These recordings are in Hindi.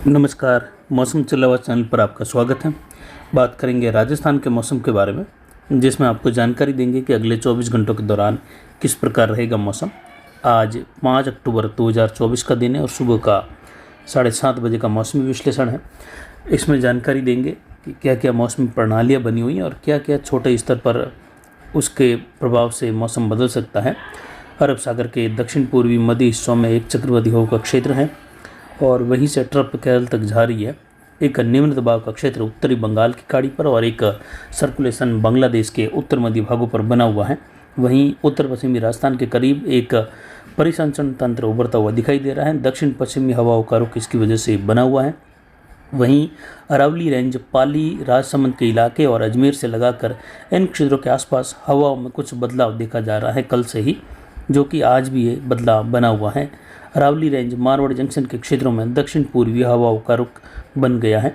नमस्कार। मौसम चला हुआ चैनल पर आपका स्वागत है। बात करेंगे राजस्थान के मौसम के बारे में, जिसमें आपको जानकारी देंगे कि अगले 24 घंटों के दौरान किस प्रकार रहेगा मौसम। आज 5 अक्टूबर 2024 का दिन है और सुबह का 7:30 बजे का मौसमी विश्लेषण है। इसमें जानकारी देंगे कि क्या क्या मौसमी प्रणालियाँ बनी हुई हैं और क्या क्या छोटे स्तर पर उसके प्रभाव से मौसम बदल सकता है। अरब सागर के दक्षिण पूर्वी मध्य हिस्सों में एक चक्रवाती हवा का क्षेत्र है और वहीं से ट्रप कैल तक जारी है। एक निम्न दबाव का क्षेत्र उत्तरी बंगाल की खाड़ी पर और एक सर्कुलेशन बांग्लादेश के उत्तर मध्य भागों पर बना हुआ है। वहीं उत्तर पश्चिमी राजस्थान के करीब एक परिसंचरण तंत्र उभरता हुआ दिखाई दे रहा है। दक्षिण पश्चिमी हवाओं का रुख इसकी वजह से बना हुआ है। वहीं अरावली रेंज, पाली, राजसमंद के इलाके और अजमेर से लगाकर इन क्षेत्रों के आसपास हवाओं में कुछ बदलाव देखा जा रहा है कल से ही, जो कि आज भी ये बदलाव बना हुआ है। अरावली रेंज, मारवाड़ जंक्शन के क्षेत्रों में दक्षिण पूर्वी हवाओं का रुख बन गया है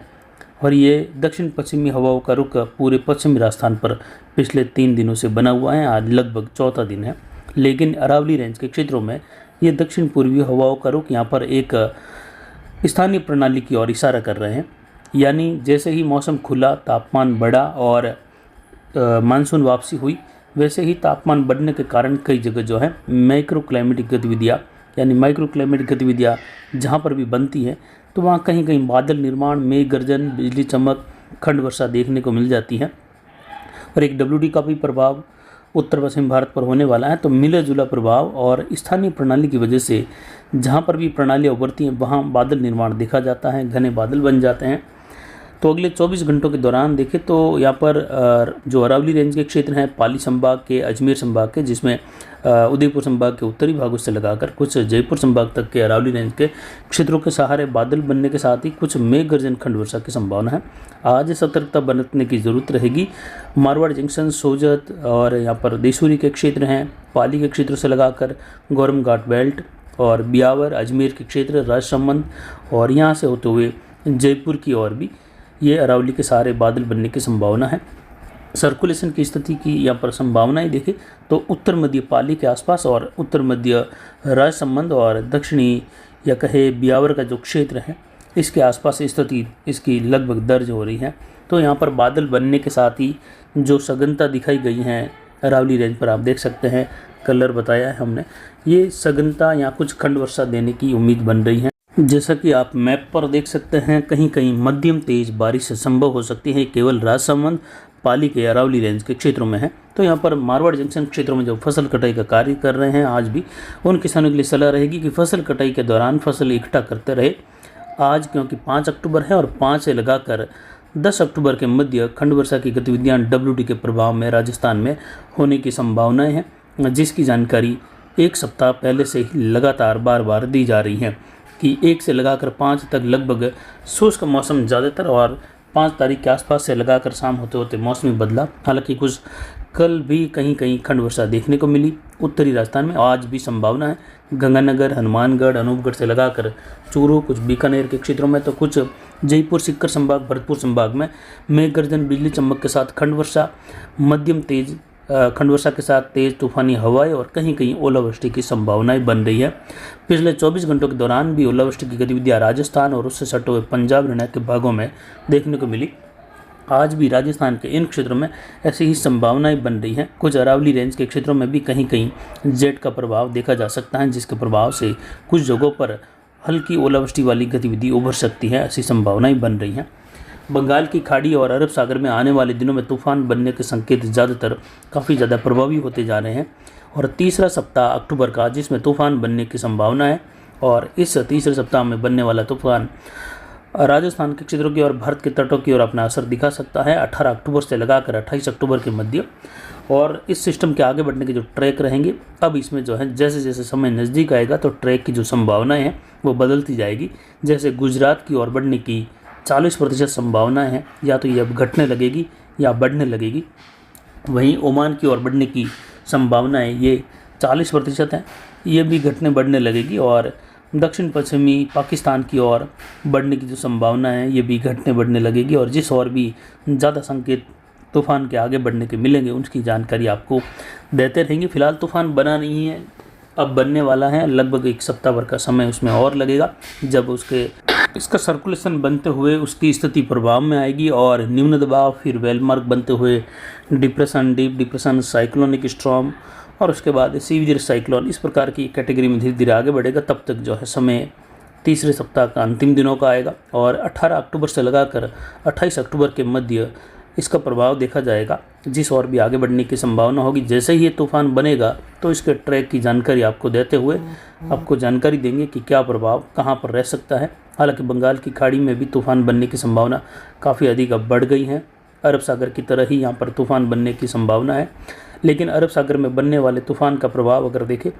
और ये दक्षिण पश्चिमी हवाओं का रुख पूरे पश्चिमी राजस्थान पर पिछले 3 दिनों से बना हुआ है। आज लगभग चौथा दिन है, लेकिन अरावली रेंज के क्षेत्रों में ये दक्षिण पूर्वी हवाओं का रुख यहाँ पर एक स्थानीय प्रणाली की ओर इशारा कर रहे हैं। यानी जैसे ही मौसम खुला, तापमान बढ़ा और मानसून वापसी हुई, वैसे ही तापमान बढ़ने के कारण कई जगह जो है माइक्रो क्लाइमेटिक गतिविधियाँ यानी माइक्रो क्लाइमेटिक गतिविधियाँ जहाँ पर भी बनती है तो वहाँ कहीं कहीं बादल निर्माण, मेघ गर्जन, बिजली चमक, खंड वर्षा देखने को मिल जाती है। और एक WD का भी प्रभाव उत्तर पश्चिम भारत पर होने वाला है। तो मिला जुला प्रभाव और स्थानीय प्रणाली की वजह से जहाँ पर भी प्रणालियाँ उभरती हैं वहाँ बादल निर्माण देखा जाता है, घने बादल बन जाते हैं। तो अगले 24 घंटों के दौरान देखें तो यहाँ पर जो अरावली रेंज के क्षेत्र हैं, पाली संभाग के, अजमेर संभाग के, जिसमें उदयपुर संभाग के उत्तरी भागों से लगाकर कुछ जयपुर संभाग तक के अरावली रेंज के क्षेत्रों के सहारे बादल बनने के साथ ही कुछ मेघ गर्जन, खंड वर्षा की संभावना है। आज सतर्कता बरतने की ज़रूरत रहेगी। मारवाड़ जंक्शन, सोजत और यहाँ पर देसूरी के क्षेत्र हैं, पाली के क्षेत्रों से लगाकर गौरम घाट बेल्ट और ब्यावर, अजमेर के क्षेत्र, राजसमंद और यहाँ से होते हुए जयपुर की ओर भी ये अरावली के सहारे बादल बनने की संभावना है। सर्कुलेशन की स्थिति की यहाँ पर संभावनाएं देखें तो उत्तर मध्य पाली के आसपास और उत्तर मध्य राजसमंद और दक्षिणी या कहे ब्यावर का जो क्षेत्र है इसके आसपास स्थिति इसकी लगभग दर्ज हो रही है। तो यहाँ पर बादल बनने के साथ ही जो सघनता दिखाई गई है अरावली रेंज पर, आप देख सकते हैं, कलर बताया है हमने, ये सघनता यहाँ कुछ खंड वर्षा देने की उम्मीद बन रही है। जैसा कि आप मैप पर देख सकते हैं, कहीं कहीं मध्यम तेज बारिश संभव हो सकती है, केवल राजसमंद, पाली के अरावली रेंज के क्षेत्रों में है। तो यहाँ पर मारवाड़ जंक्शन क्षेत्रों में जो फसल कटाई का कार्य कर रहे हैं आज भी, उन किसानों के लिए सलाह रहेगी कि फसल कटाई के दौरान फसल इकट्ठा करते रहे आज, क्योंकि 5 अक्टूबर है और 5 से लगाकर 10 अक्टूबर के मध्य खंड वर्षा की गतिविधियाँ WD के प्रभाव में राजस्थान में होने की संभावनाएँ हैं, जिसकी जानकारी एक सप्ताह पहले से ही लगातार बार बार दी जा रही है कि 1 से लगाकर 5 तक लगभग शुष्क मौसम ज़्यादातर और 5 तारीख के आसपास से लगाकर शाम होते होते मौसमी बदला। हालांकि कुछ कल भी कहीं कहीं खंड वर्षा देखने को मिली उत्तरी राजस्थान में। आज भी संभावना है गंगानगर, हनुमानगढ़, अनूपगढ़ से लगाकर चूरू, कुछ बीकानेर के क्षेत्रों में, तो कुछ जयपुर, सीकर संभाग, भरतपुर संभाग में मेघ गर्जन, बिजली चमक के साथ खंड वर्षा, मध्यम तेज खंड वर्षा के साथ तेज़ तूफानी हवाएं और कहीं कहीं ओलावृष्टि की संभावनाएं बन रही है। पिछले 24 घंटों के दौरान भी ओलावृष्टि की गतिविधियां राजस्थान और उससे सटे हुए पंजाब, हरियाणा के भागों में देखने को मिली। आज भी राजस्थान के इन क्षेत्रों में ऐसी ही संभावनाएं बन रही हैं। कुछ अरावली रेंज के क्षेत्रों में भी कहीं कहीं जेट का प्रभाव देखा जा सकता है, जिसके प्रभाव से कुछ जगहों पर हल्की ओलावृष्टि वाली गतिविधि उभर सकती है। ऐसी संभावनाएं बन रही हैं। बंगाल की खाड़ी और अरब सागर में आने वाले दिनों में तूफान बनने के संकेत ज़्यादातर काफ़ी ज़्यादा प्रभावी होते जा रहे हैं और तीसरा सप्ताह अक्टूबर का, जिसमें तूफान बनने की संभावना है, और इस तीसरे सप्ताह में बनने वाला तूफान राजस्थान के क्षेत्रों की और भारत के तटों की ओर अपना असर दिखा सकता है 18 अक्टूबर से लगाकर 28 अक्टूबर के मध्य। और इस सिस्टम के आगे बढ़ने के जो ट्रैक रहेंगे, अब इसमें जो है जैसे जैसे समय नज़दीक आएगा तो ट्रैक की जो संभावनाएँ हैं वो बदलती जाएगी। जैसे गुजरात की ओर बढ़ने की 40% संभावना है, या तो ये अब घटने लगेगी या बढ़ने लगेगी। वहीं ओमान की ओर बढ़ने की संभावनाएं ये 40% है, ये भी घटने बढ़ने लगेगी। और दक्षिण पश्चिमी पाकिस्तान की ओर बढ़ने की जो संभावना है ये भी घटने बढ़ने लगेगी। और जिस ओर भी ज़्यादा संकेत तूफ़ान के आगे बढ़ने के मिलेंगे उनकी जानकारी आपको देते रहेंगे। फिलहाल तूफ़ान बना नहीं है, अब बनने वाला है, लगभग एक सप्ताह भर का समय उसमें और लगेगा, जब इसका सर्कुलेशन बनते हुए उसकी स्थिति प्रभाव में आएगी और निम्न दबाव, फिर वेलमार्क बनते हुए depression, deep depression, cyclonic storm और उसके बाद सीवियर साइक्लोन, इस प्रकार की कैटेगरी में धीरे धीरे आगे बढ़ेगा। तब तक जो है समय तीसरे सप्ताह का अंतिम दिनों का आएगा और 18 अक्टूबर से लगाकर 28 अक्टूबर के मध्य इसका प्रभाव देखा जाएगा, जिस और भी आगे बढ़ने की संभावना होगी। जैसे ही ये तूफान बनेगा तो इसके ट्रैक की जानकारी आपको देते हुए आपको जानकारी देंगे कि क्या प्रभाव कहाँ पर रह सकता है। हालांकि बंगाल की खाड़ी में भी तूफान बनने की संभावना काफ़ी अधिक अब बढ़ गई है। अरब सागर की तरह ही यहाँ पर तूफान बनने की संभावना है, लेकिन अरब सागर में बनने वाले तूफान का प्रभाव अगर देखें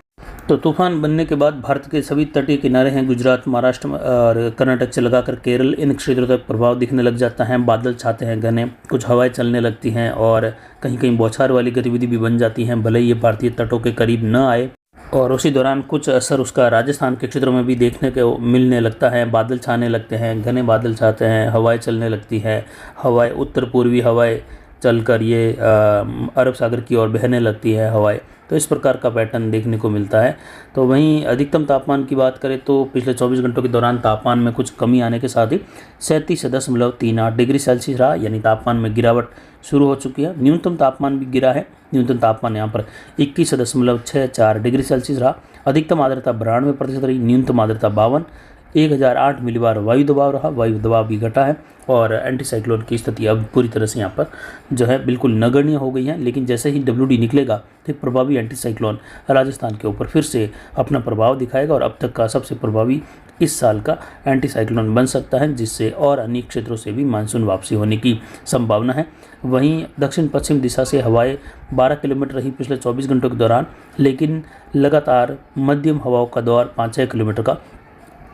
तो तूफान बनने के बाद भारत के सभी तटीय किनारे हैं, गुजरात, महाराष्ट्र और कर्नाटक से लगाकर केरल, इन क्षेत्रों तक प्रभाव दिखने लग जाता है। बादल छाते हैं घने, कुछ हवाएं चलने लगती हैं और कहीं कहीं बौछार वाली गतिविधि भी बन जाती हैं, भले ही ये भारतीय तटों के करीब न आए। और उसी दौरान कुछ असर उसका राजस्थान के क्षेत्रों में भी देखने को मिलने लगता है। बादल छाने लगते हैं, घने बादल छाते हैं, हवाएं चलने लगती हैं, हवाएं उत्तर पूर्वी हवाएं चलकर ये अरब सागर की ओर बहने लगती है हवाएं। तो इस प्रकार का पैटर्न देखने को मिलता है। तो वहीं अधिकतम तापमान की बात करें तो पिछले 24 घंटों के दौरान तापमान में कुछ कमी आने के साथ ही 37.38 डिग्री सेल्सियस रहा, यानी तापमान में गिरावट शुरू हो चुकी है। न्यूनतम तापमान भी गिरा है, न्यूनतम तापमान यहाँ पर 21.64 डिग्री सेल्सियस रहा। अधिकतम आर्द्रता 92% रही, न्यूनतम आर्द्रता 52, 1008 मिलीबार वायु दबाव रहा, वायु दबाव भी घटा है और एंटी साइक्लोन की स्थिति अब पूरी तरह से यहाँ पर जो है बिल्कुल नगण्य हो गई है। लेकिन जैसे ही WD निकलेगा तो प्रभावी एंटी साइक्लोन राजस्थान के ऊपर फिर से अपना प्रभाव दिखाएगा और अब तक का सबसे प्रभावी इस साल का एंटी साइक्लोन बन सकता है, जिससे और अन्य क्षेत्रों से भी मानसून वापसी होने की संभावना है। वहीं दक्षिण पश्चिम दिशा से हवाएं 12 किलोमीटर रही पिछले 24 घंटों के दौरान, लेकिन लगातार मध्यम हवाओं का दौर 5-6 किलोमीटर का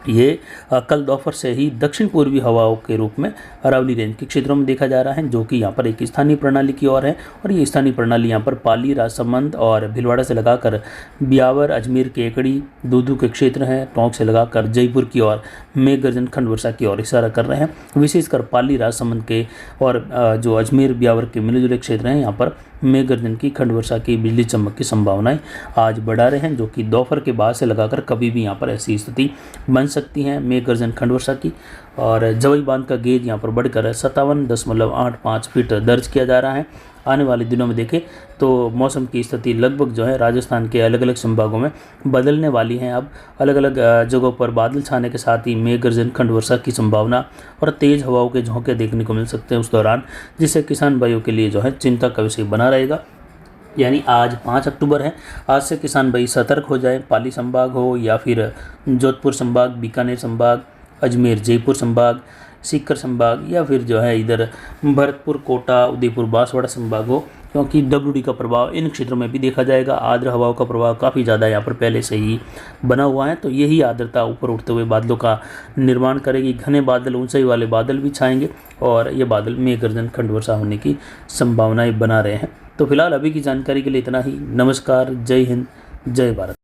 ये कल दोपहर से ही दक्षिण पूर्वी हवाओं के रूप में अरावली रेंज के क्षेत्रों में देखा जा रहा है, जो कि यहाँ पर एक स्थानीय प्रणाली की ओर है। और ये स्थानीय प्रणाली यहाँ पर पाली, राजसमंद और भीलवाड़ा से लगाकर ब्यावर, अजमेर, केकड़ी, दूदू के क्षेत्र हैं, टोंक से लगाकर जयपुर की ओर मेघ गर्जन, खंड वर्षा की ओर इशारा कर रहे हैं। विशेषकर पाली, राजसमंद के और जो अजमेर, ब्यावर के मिले जुले क्षेत्र हैं, यहाँ पर मेघ गर्जन की, खंड वर्षा की, बिजली चमक की संभावनाएं आज बढ़ा रहे हैं, जो कि दोपहर के बाद से लगाकर कभी भी यहाँ पर ऐसी स्थिति बन सकती है मेघ गर्जन, खंड वर्षा की। और जवई बांध का गेज यहाँ पर बढ़कर 57.85 फीट दर्ज किया जा रहा है। आने वाले दिनों में देखें तो मौसम की स्थिति लगभग जो है राजस्थान के अलग अलग संभागों में बदलने वाली हैं। अब अलग अलग जगहों पर बादल छाने के साथ ही मेघ गर्जन, खंड वर्षा की संभावना और तेज़ हवाओं के झोंके देखने को मिल सकते हैं उस दौरान, जिससे किसान भाइयों के लिए जो है चिंता का विषय बना रहेगा। यानी आज 5 अक्टूबर है, आज से किसान भाई सतर्क हो जाए। पाली संभाग हो या फिर जोधपुर संभाग, बीकानेर संभाग, अजमेर, जयपुर संभाग, सीकर संभाग या फिर जो है इधर भरतपुर, कोटा, उदयपुर, बांसवाड़ा संभाग हो, क्योंकि WD का प्रभाव इन क्षेत्रों में भी देखा जाएगा। आर्द्र हवाओं का प्रभाव काफ़ी ज़्यादा यहाँ पर पहले से ही बना हुआ है, तो यही आर्द्रता ऊपर उठते हुए बादलों का निर्माण करेगी। घने बादल, ऊंचाई वाले बादल भी छाएंगे और ये बादल मेघ गर्जन, खंड वर्षा होने की संभावनाएं बना रहे हैं। तो फिलहाल अभी की जानकारी के लिए इतना ही। नमस्कार, जय हिंद, जय भारत।